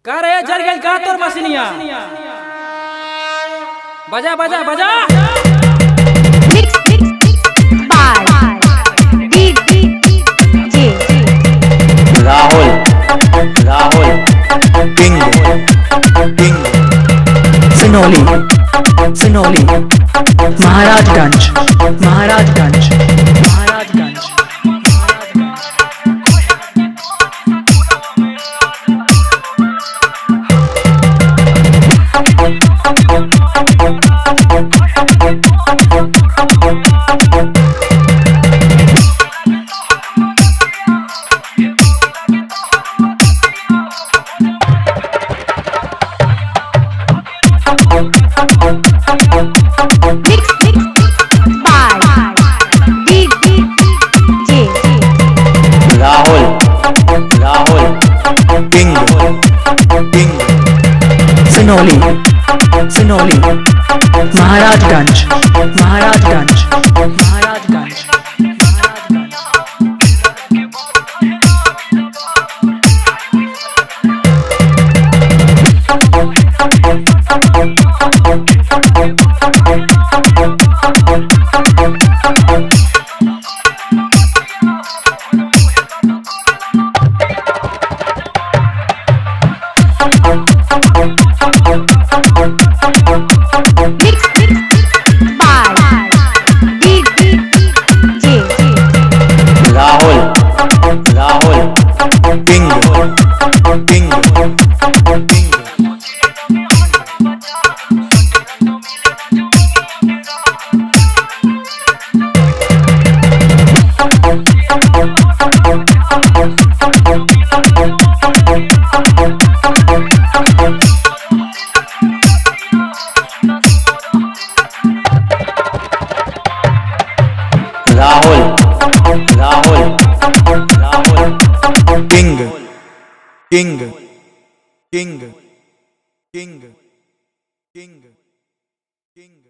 का रे जर गेल का तोर मशीनिया बजा बजा बजा Rahul Rahul king king Sinoli Sinoli Maharajganj Maharajganj Maharajganj Rahul Rahul king king Sinoli Sinoli Maharajganj Maharajganj Maharajganj Rahul Rahul king king king Rahul Rahul Rahul king king king king king king